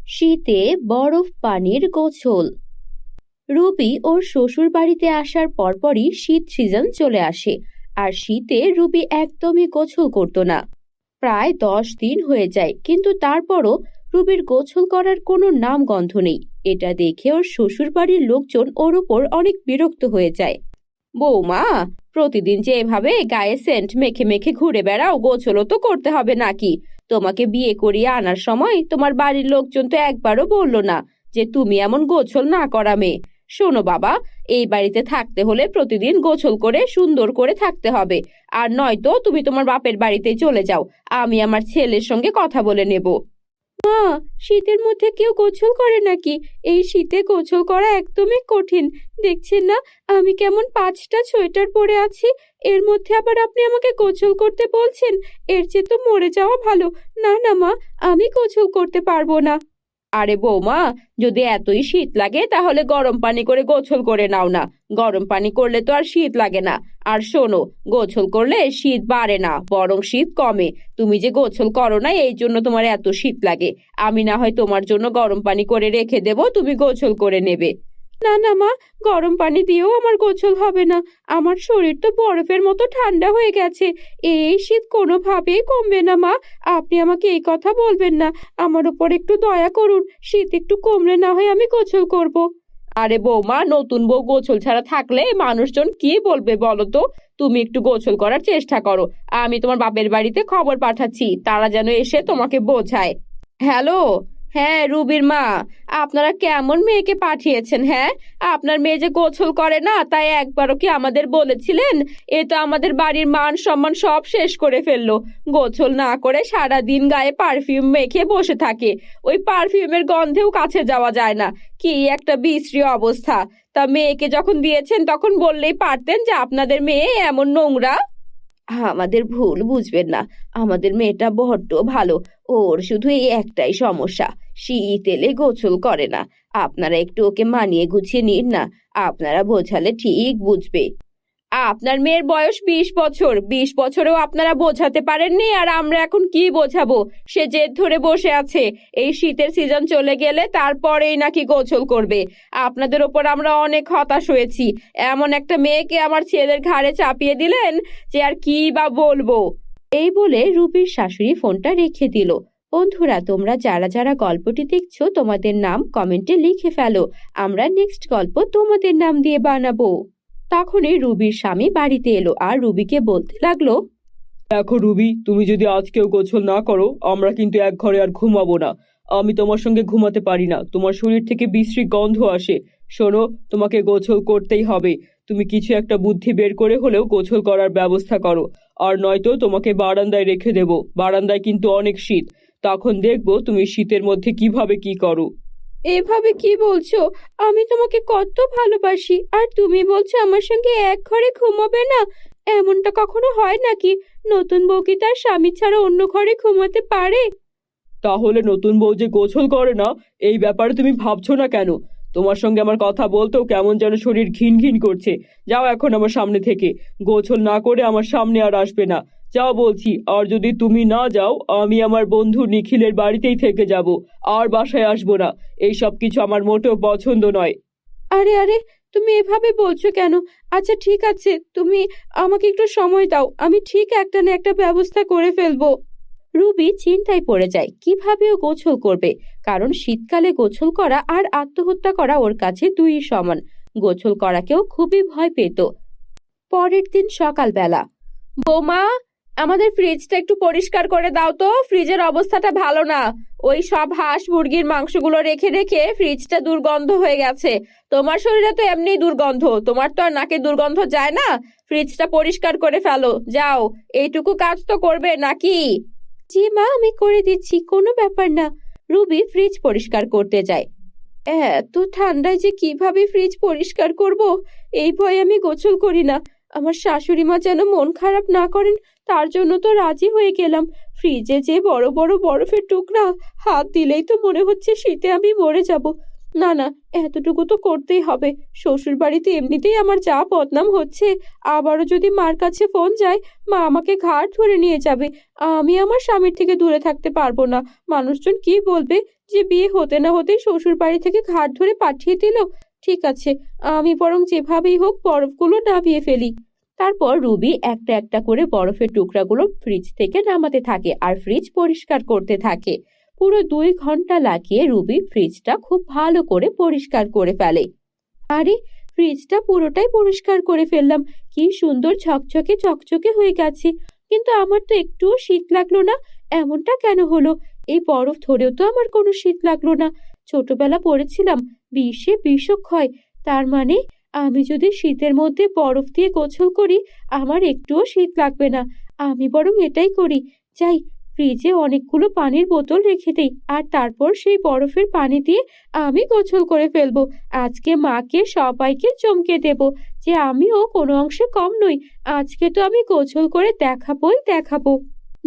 শীতে বরফ পানির গোসল। রুবি ওর শ্বশুর বাড়িতে আসার পরপরই শীত সিজন চলে আসে। আর শীতে রুবি একদমই গোসল করতো না। প্রায় 10 দিন হয়ে যায়, কিন্তু তারপরও রুবির গোসল করার কোনো নাম গন্ধ নেই। এটা দেখে ওর শ্বশুর বাড়ির লোকজন ওর উপর অনেক বিরক্ত হয়ে যায়। বৌমা, প্রতিদিন যে এভাবে গায়ে সেন্ট মেখে মেখে ঘুরে বেড়াও, গোসলও তো করতে হবে নাকি? তোমাকে বিয়ে করিয়ে আনার সময় তোমার বাড়ির লোকজন তো একবারও বললো না যে তুমি এমন গোসল না করা মেয়ে। শোনো বাবা, এই বাড়িতে থাকতে হলে প্রতিদিন গোসল করে সুন্দর করে থাকতে হবে, আর নয়তো তুমি তোমার বাপের বাড়িতে চলে যাও। আমি আমার ছেলের সঙ্গে কথা বলে নেব। মা, শীতের মধ্যে কেউ গোসল করে নাকি? এই শীতে গোসল করা একদমই কঠিন। দেখছেন না আমি কেমন 5টা সোয়েটার পরে আছি, এর মধ্যে আবার আপনি আমাকে গোসল করতে বলছেন? এর চেয়ে তো মরে যাওয়া ভালো। না না মা, আমি গোসল করতে পারবো না। আরে বৌমা, যদি এতই শীত লাগে তাহলে গরম পানি করে গোসল করে নাও না। গরম পানি করলে তো আর শীত লাগে না। আর শোনো, গোসল করলে শীত বাড়ে না, বরং শীত কমে। তুমি যে গোসল করো না, এই জন্য তোমার এত শীত লাগে। আমি না হয় তোমার জন্য গরম পানি করে রেখে দেবো, তুমি গোসল করে নেবে। না না মা, গরম পানি দিয়েও আমার গোসল হবে না। আমার শরীর তো বরফের মতো ঠান্ডা হয়ে গেছে। এই শীত কোনোভাবেই কমবে না মা। আপনি আমাকে এই কথা বলবেন না। আমার উপর একটু দয়া করুন, শীত একটু কমলে না হয় আমি গোসল করব। আরে বৌমা, নতুন বউ গোসল ছাড়া থাকলে মানুষজন কি বলবে বলো তো? তুমি একটু গোসল করার চেষ্টা করো। আমি তোমার বাপের বাড়িতে খবর পাঠাচ্ছি, তারা যেন এসে তোমাকে বোঝায়। হ্যালো। হ্যাঁ রুবির মা, আপনারা কেমন মেয়েকে পাঠিয়েছেন? হ্যাঁ, আপনার মেয়ে যে গোসল করে না, তাই একবারও কি আমাদের বলেছিলেন? এ তো আমাদের বাড়ির মান সম্মান সব শেষ করে ফেললো। গোসল না করে সারাদিন গায়ে পারফিউম মেখে বসে থাকে। ওই পারফিউমের গন্ধেও কাছে যাওয়া যায় না। কি একটা বিশ্রী অবস্থা! তা মেয়েকে যখন দিয়েছেন তখন বললেই পারতেন যে আপনাদের মেয়ে এমন নোংরা। আমাদের ভুল বুঝবেন না, আমাদের মেয়েটা বড্ড ভালো। ওর শুধু এই একটাই সমস্যা, শীত এলে গোসল করে না। আপনারা একটু ওকে মানিয়ে গুছিয়ে নিন না, আপনারা বোঝালে ঠিক বুঝবে। আপনার মেয়ের বয়স 20 বছর, 20 বছরেও আপনারা বোঝাতে পারেননি, আর আমরা এখন কি বোঝাবো? সে জেদ ধরে বসে আছে। এই শীতের সিজন চলে গেলে তারপরেই নাকি গোসল করবে। আপনাদের ওপর আমরা অনেক হতাশ হয়েছি। এমন একটা মেয়েকে আমার ছেলের ঘাড়ে চাপিয়ে দিলেন যে আর কি বা বলবো। এই বলে রুবির শাশুড়ি ফোনটা রেখে দিল। বন্ধুরা, তোমরা যারা যারা গল্পটি দেখছো তোমাদের নাম কমেন্টে লিখে ফেলো। আমরা নেক্সট গল্প তোমাদের নাম দিয়ে বানাবো। তখনই রুবির স্বামী বাড়িতে এলো আর রুবিকে বলতে লাগলো, দেখো রুবি, তুমি যদি আজকেও গোসল না করো, আমরা কিন্তু এক ঘরে আর ঘুমাবো না। আমি তোমার সঙ্গে ঘুমাতে পারি না, তোমার শরীর থেকে বিশ্রী গন্ধ আসে। শোনো, তোমাকে গোসল করতেই হবে। তুমি কিছু একটা বুদ্ধি বের করে হলেও গোসল করার ব্যবস্থা করো, আর নয়তো তোমাকে বারান্দায় রেখে দেবো। বারান্দায় কিন্তু অনেক শীত, তখন দেখবো তুমি শীতের মধ্যে কিভাবে কি করো। এভাবে কি বলছো? আমি তোমাকে কত ভালোবাসি, আর তুমি বলছো আমার সঙ্গে এক ঘরে ঘুমাবে না? এমনটা কখনো হয় নাকি? নতুন বউ কি তার স্বামী ছাড়া অন্য ঘরে ঘুমাতে পারে? তাহলে নতুন বউ যে গোসল করে না, এই ব্যাপারে তুমি ভাবছো না কেন? তোমার সঙ্গে আমার কথা বলতেও কেমন যেন শরীর ঘিন ঘিন করছে। যাও এখন আমার সামনে থেকে, গোসল না করে আমার সামনে আর আসবে না। যাও বলছি, আর যদি তুমি না যাও আমি আমার বন্ধু নিখিলের বাড়িতেই থেকে যাব, আর বাসায় আসবো না। এই সব কিছু আমার মোটেও পছন্দ নয়। আরে আরে, তুমি এভাবে বলছো কেন? আচ্ছা ঠিক আছে, তুমি আমাকে একটু সময় দাও, আমি ঠিক একটা না একটা ব্যবস্থা করে ফেলবো। রুবি চিন্তায় পড়ে যায়, কিভাবে ও গোসল করবে। কারণ শীতকালে গোসল করা আর আত্মহত্যা করা ওর কাছে দুই সমান। গোসল করাকেও খুবই ভয় পেত। পরের দিন সকালবেলা, বৌমা, আমাদের ফ্রিজটা একটু পরিষ্কার করে দাও তো, ফ্রিজের অবস্থাটা ভালো না। ওই সব হাঁস মুরগির মাংসগুলো রেখে রেখে ফ্রিজটা দুর্গন্ধ হয়ে গেছে। তোমার শরীরে তো এমনি দুর্গন্ধ, তোমার তো আর নাকে দুর্গন্ধ যায় না। ফ্রিজটা পরিষ্কার করে ফেলো, যাও। এইটুকু কাজ তো করবে নাকি? জি মা, আমি করে দিচ্ছি, কোনো ব্যাপার না। রুবি ফ্রিজ পরিষ্কার করতে যায়। এত ঠান্ডায় যে কিভাবে ফ্রিজ পরিষ্কার করব, এই ভয়ে আমি গোসল করি না। আমার শাশুড়ি মা যেন মন খারাপ না করেন, তার জন্য তো রাজি হয়ে গেলাম। ফ্রিজে যে বড় বড় বরফের টুকরা, হাত দিলেই তো মনে হচ্ছে শীতে আমি মরে যাব। না না, এতটুকু তো করতেই হবে। শ্বশুর বাড়িতে এমনিতেই আমার যা বদনাম হচ্ছে, আবারও যদি মার কাছে ফোন যায়, মা আমাকে ঘাড় ধরে নিয়ে যাবে। আমি আমার স্বামীর থেকে দূরে থাকতে পারবো না। মানুষজন কি বলবে? যে বিয়ে হতে না হতেই শ্বশুর বাড়ি থেকে ঘাট ধরে পাঠিয়ে দিল। ঠিক আছে, আমি বরং যেভাবেই হোক বরফগুলো নামিয়ে ফেলি। তারপর রুবি একটা একটা করে বরফের টুকরাগুলো ফ্রিজ থেকে নামাতে থাকে আর ফ্রিজ পরিষ্কার করতে থাকে। পুরো 2 ঘন্টা লাগিয়ে রুবি ফ্রিজটা খুব ভালো করে পরিষ্কার করে ফেলে। আরে, ফ্রিজটা পুরোটাই পরিষ্কার করে ফেললাম, কি সুন্দর ঝকঝকে চকচকে হয়ে গেছে। কিন্তু আমার তো একটুও শীত লাগলো না, এমনটা কেন হলো? এই বরফ ধরেও তো আমার কোনো শীত লাগলো না। ছোটবেলা পড়েছিলাম বিষে বিষক্ষয়, তার মানে আমি যদি শীতের মধ্যে বরফ দিয়ে গোসল করি আমার একটুও শীত লাগবে না। আমি বরং এটাই করি, যাই ফ্রিজে অনেকগুলো পানির বোতল রেখে দেই আর তারপর সেই বরফের পানি দিয়ে আমি গোসল করে ফেলবো। আজকে মাকে সবাইকে চমকে দেব যে আমিও কোনো অংশে কম নই। আজকে তো আমি গোসল করে দেখাবোই দেখাবো।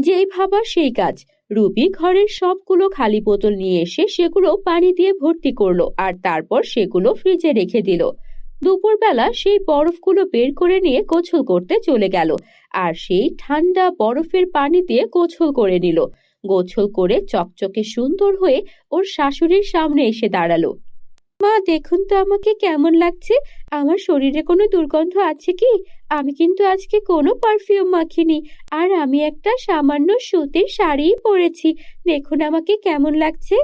যেই ভাবা সেই কাজ। রুবি ঘরের সবগুলো খালি বোতল নিয়ে এসে সেগুলো পানি দিয়ে ভর্তি করলো আর তারপর সেগুলো ফ্রিজে রেখে দিল। দুপুরবেলা সেই বরফগুলো বের করে নিয়ে গোসল করতে চলে গেল আর সেই ঠান্ডা বরফের পানি দিয়ে গোসল করে নিল। গোসল করে চকচকে সুন্দর হয়ে ওর শাশুড়ির সামনে এসে দাঁড়ালো। মা, দেখুন তো আমাকে কেমন লাগছে। আমার শরীরে কোনো দুর্গন্ধ আছে কি? আমি কিন্তু আজকে কোনো পারফিউম মাখিনি আর আমি একটা সামান্য সুতির শাড়িই পরেছি। দেখুন আমাকে কেমন লাগছে।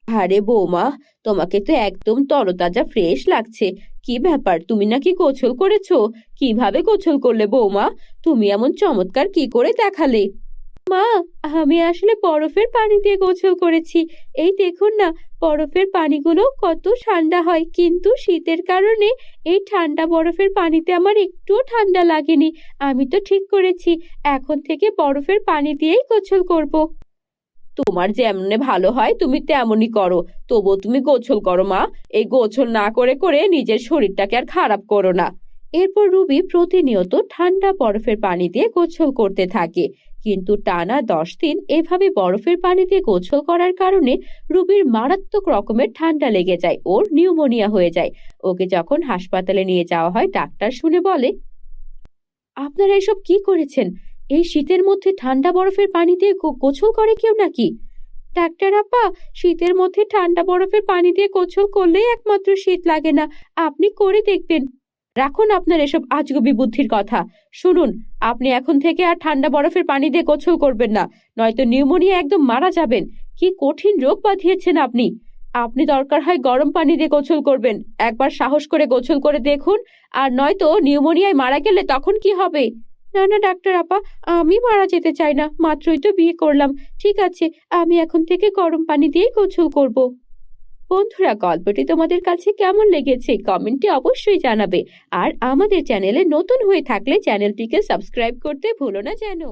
আরে বৌমা, তোমাকে তো একদম তরতাজা ফ্রেশ লাগছে। কি ব্যাপার, তুমি নাকি গোসল করেছো? কিভাবে গোসল করলে বৌমা? তুমি এমন চমৎকার কি করে দেখালে? মা, আমি আসলে বরফের পানি দিয়ে গোসল করেছি। এই দেখুন না, বরফের পানিগুলো কত ঠান্ডা হয়, কিন্তু শীতের কারণে এই ঠান্ডা বরফের পানিতে আমার একটুও ঠান্ডা লাগেনি। আমি তো ঠিক করেছি, এখন থেকে বরফের পানি দিয়েই গোসল করব। তোমার যেমনে ভালো হয় তুমি তেমনই করো, তবুও তুমি গোসল করো মা। এই গোসল না করে করে নিজের শরীরটাকে আর খারাপ করো না। এরপর রুবি প্রতিনিয়ত ঠান্ডা বরফের পানি দিয়ে গোসল করতে থাকে, কিন্তু টানা 10 দিন এভাবে বরফের পানি দিয়ে গোসল করার কারণে রুবির মারাত্মক রকমের ঠান্ডা লেগে যায়, ওর নিউমোনিয়া হয়ে যায়। ওকে যখন হাসপাতালে নিয়ে যাওয়া হয় ডাক্তার শুনে বলে, আপনারা এসব কি করেছেন? এই শীতের মধ্যে ঠান্ডা বরফের পানি দিয়ে গোসল করে কেউ নাকি? ডাক্তার আপা, শীতের মধ্যে ঠান্ডা বরফের পানি দিয়ে গোসল করলেই একমাত্র শীত লাগে না, আপনি করে দেখবেন। রাখুন আপনার এসব আজগুবি বুদ্ধির কথা। শুনুন, আপনি এখন থেকে আর ঠান্ডা বরফের পানি দিয়ে গোসল করবেন না, নয়তো নিউমোনিয়া একদম মারা যাবেন। কি কঠিন রোগ বাঁধিয়েছেন আপনি। আপনি দরকার হয় গরম পানি দিয়ে গোসল করবেন, একবার সাহস করে গোসল করে দেখুন। আর নয়তো নিউমোনিয়ায় মারা গেলে তখন কি হবে? না না ডাক্তার আপা, আমি মারা যেতে চাই না, মাত্রই তো বিয়ে করলাম। ঠিক আছে, আমি এখন থেকে গরম পানি দিয়েই গোসল করব। বন্ধুরা, গল্পটি তোমাদের কাছে কেমন লেগেছে কমেন্টে অবশ্যই জানাবে। আর আমাদের চ্যানেলে নতুন হয়ে থাকলে চ্যানেলটিকে সাবস্ক্রাইব করতে ভুলো না যেন।